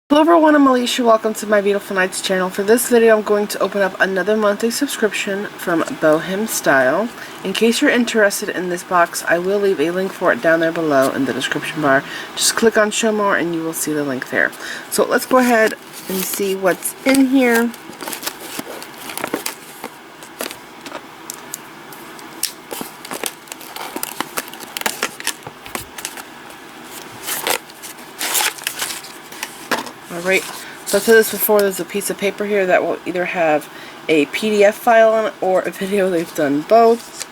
Hello everyone, I'm Alicia. Welcome to my Beautiful Nights channel. For this video, I'm going to open up another monthly subscription from BohemStyle. In case you're interested in this box, I will leave a link for it down there below in the description bar. Just click on Show More and you will see the link there. So let's go ahead and see what's in here. Alright, so I've said this before, there's a piece of paper here that will either have a PDF file on it or a video. They've done both.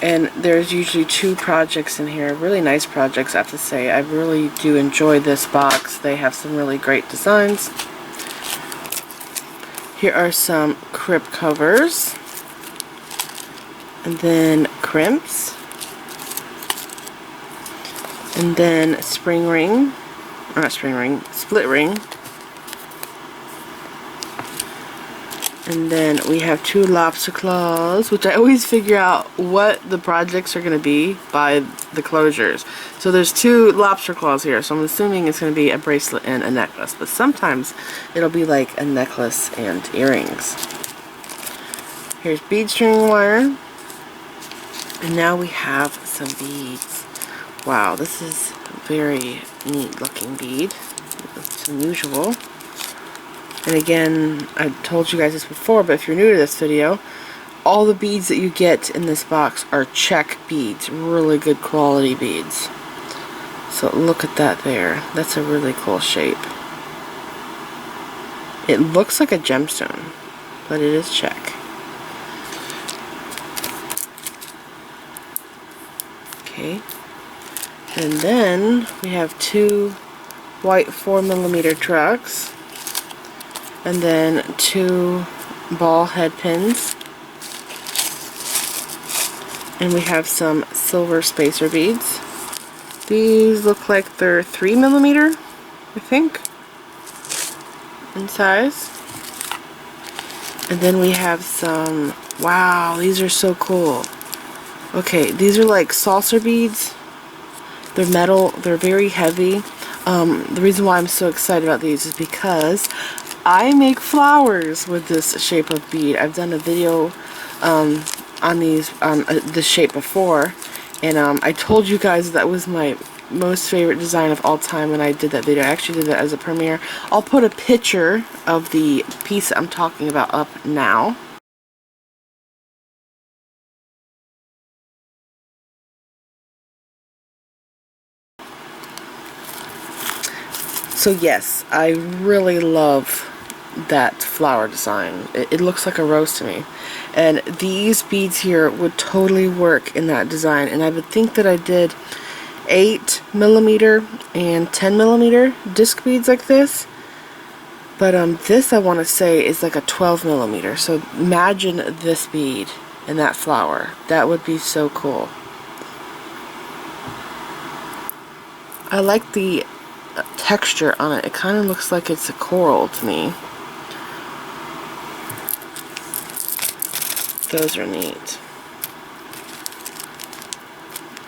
And there's usually two projects in here. Really nice projects, I have to say. I really do enjoy this box. They have some really great designs. Here are some crib covers. And then crimps. And then spring ring. Or not spring ring, split ring. And then we have two lobster claws, which I always figure out what the projects are going to be by the closures. So there's two lobster claws here, so I'm assuming it's going to be a bracelet and a necklace. But sometimes it'll be like a necklace and earrings. Here's bead string wire. And now we have some beads. Wow, this is a very neat looking bead. It's unusual. And again, I told you guys this before, but if you're new to this video, all the beads that you get in this box are Czech beads. Really good quality beads. So look at that there. That's a really cool shape. It looks like a gemstone, but it is Czech. Okay. And then we have two white 4mm trucks. And then two ball head pins. And we have some silver spacer beads. These look like they're 3mm, I think, in size. And then we have some, wow, these are so cool. Okay, these are like saucer beads. They're metal, they're very heavy. The reason why I'm so excited about these is because I make flowers with this shape of bead. I've done a video on these, this shape before, and I told you guys that was my most favorite design of all time when I did that video. I actually did that as a premiere. I'll put a picture of the piece I'm talking about up now. So yes, I really love that flower design. It looks like a rose to me. And these beads here would totally work in that design. And I would think that I did 8mm and 10mm disc beads like this. But this, I want to say, is like a 12mm. So imagine this bead and that flower. That would be so cool. I like the texture on it. It kind of looks like it's a coral to me. Those are neat.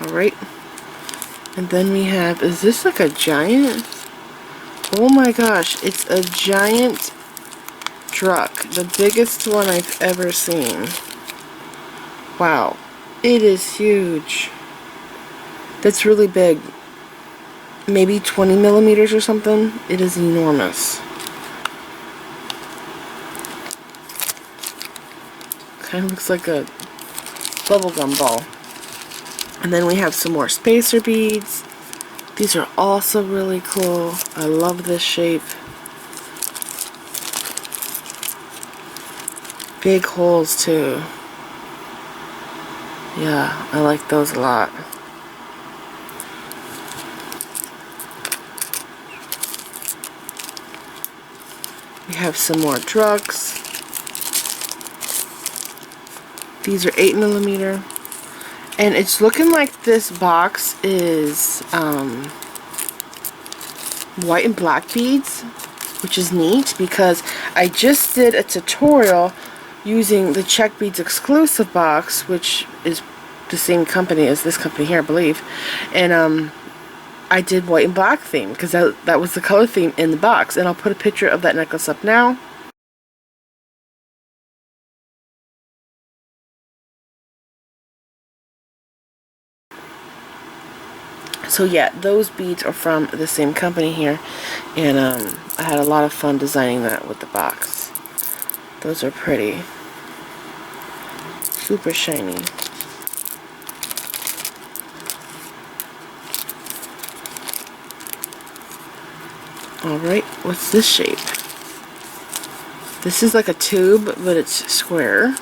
Alright. And then we have, is this like a giant? Oh my gosh, it's a giant druck. The biggest one I've ever seen. Wow. It is huge. That's really big. Maybe 20mm or something. It is enormous. Kind of looks like a bubblegum ball. And then we have some more spacer beads. These are also really cool. I love this shape. Big holes too. Yeah, I like those a lot. We have some more drugs. These are 8mm. And it's looking like this box is white and black beads, which is neat because I just did a tutorial using the Czech Beads exclusive box, which is the same company as this company here, I believe. And I did white and black theme because that was the color theme in the box, and I'll put a picture of that necklace up now. So yeah, those beads are from the same company here, and I had a lot of fun designing that with the box. Those are pretty. Super shiny. Alright, what's this shape? This is like a tube, but it's square.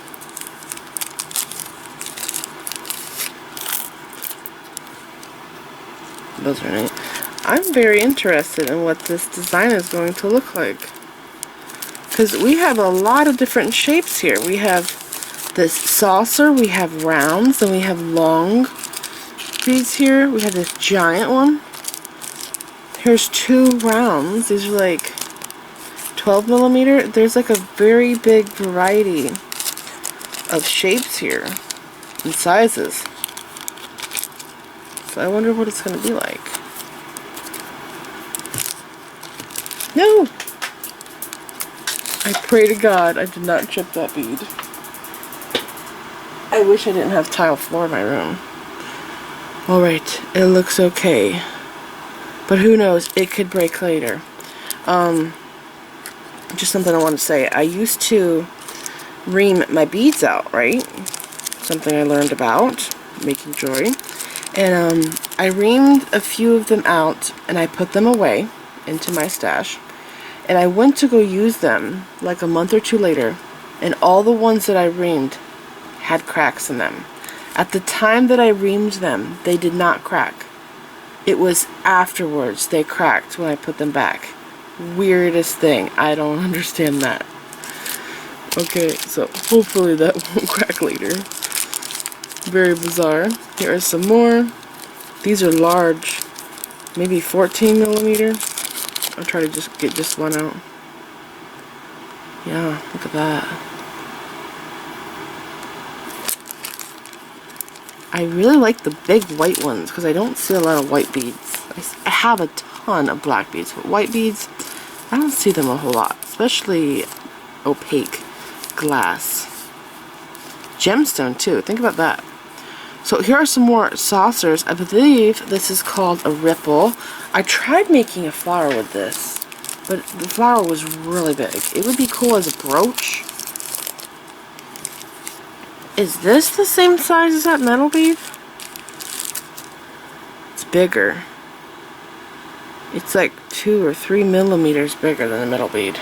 Those are neat. I'm very interested in what this design is going to look like, because we have a lot of different shapes here. We have this saucer, we have rounds, and we have long beads here. We have this giant one. Here's 2 rounds. These are like 12 millimeter. There's like a very big variety of shapes here and sizes. So I wonder what it's going to be like. No! I pray to God I did not chip that bead. I wish I didn't have tile floor in my room. Alright, it looks okay. But who knows, it could break later. Just something I want to say. I used to ream my beads out, right? Something I learned about making jewelry. And I reamed a few of them out and I put them away into my stash. And I went to go use them like a month or 2 later, and all the ones that I reamed had cracks in them. At the time that I reamed them, they did not crack. It was afterwards they cracked when I put them back. Weirdest thing. I don't understand that. Okay, so hopefully that won't crack later. Very bizarre. Here are some more. These are large. Maybe 14 millimeter. I'll try to just get just one out. Yeah, look at that. I really like the big white ones because I don't see a lot of white beads. I have a ton of black beads, but white beads, I don't see them a whole lot, especially opaque glass. Gemstone too, think about that. So here are some more saucers. I believe this is called a ripple. I tried making a flower with this, but the flower was really big. It would be cool as a brooch. Is this the same size as that metal bead? It's bigger. It's like 2 or 3 millimeters bigger than the metal bead.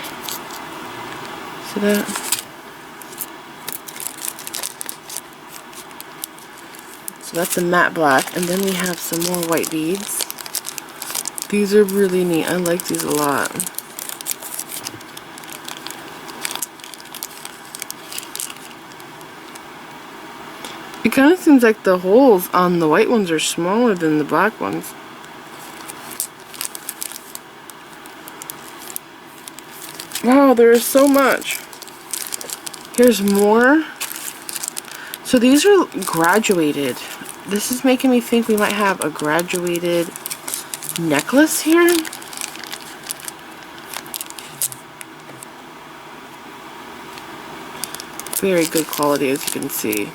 See that? So that's a matte black, and then we have some more white beads. These are really neat. I like these a lot. It kind of seems like the holes on the white ones are smaller than the black ones. Wow, there is so much. Here's more. So these are graduated. This is making me think we might have a graduated necklace here. Very good quality, as you can see.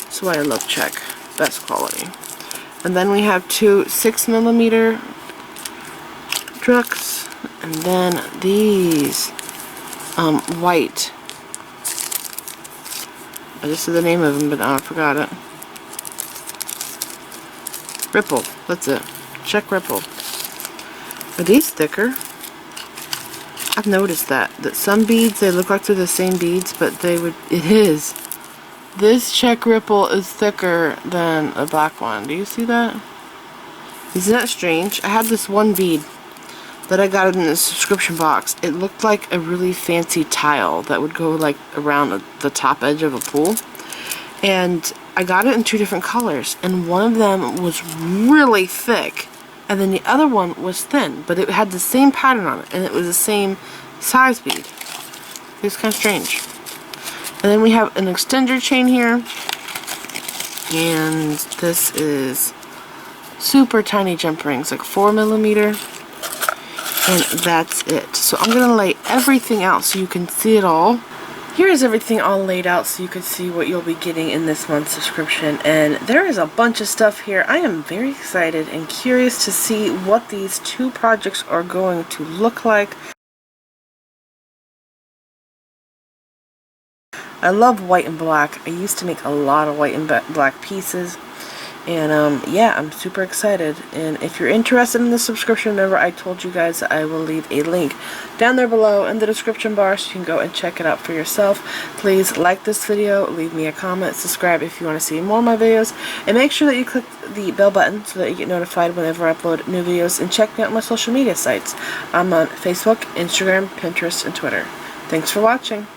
That's why I love Czech. Best quality. And then we have 2 6mm trucks, and then these white. I just said the name of them, but now I forgot it. Ripple. That's it. Czech ripple. Are these thicker? I've noticed that some beads, they look like they're the same beads, but it is. This Czech ripple is thicker than a black one. Do you see that? Isn't that strange? I had this one bead that I got in the subscription box. It looked like a really fancy tile that would go like around the top edge of a pool. And I got it in 2 different colors, and one of them was really thick, and then the other one was thin, but it had the same pattern on it, and it was the same size bead. It was kind of strange. And then we have an extender chain here, and this is super tiny jump rings, like 4mm, and that's it. So I'm gonna lay everything out so you can see it all. Here is everything all laid out so you can see what you'll be getting in this month's subscription, and there is a bunch of stuff here. I am very excited and curious to see what these two projects are going to look like. I love white and black. I used to make a lot of white and black pieces, and yeah, I'm super excited. And if you're interested in the subscription, remember I told you guys that I will leave a link down there below in the description bar so you can go and check it out for yourself. Please like this video, leave me a comment, subscribe if you want to see more of my videos, and make sure that you click the bell button so that you get notified whenever I upload new videos, and check me out on my social media sites. I'm on Facebook, Instagram, Pinterest, and Twitter. Thanks for watching.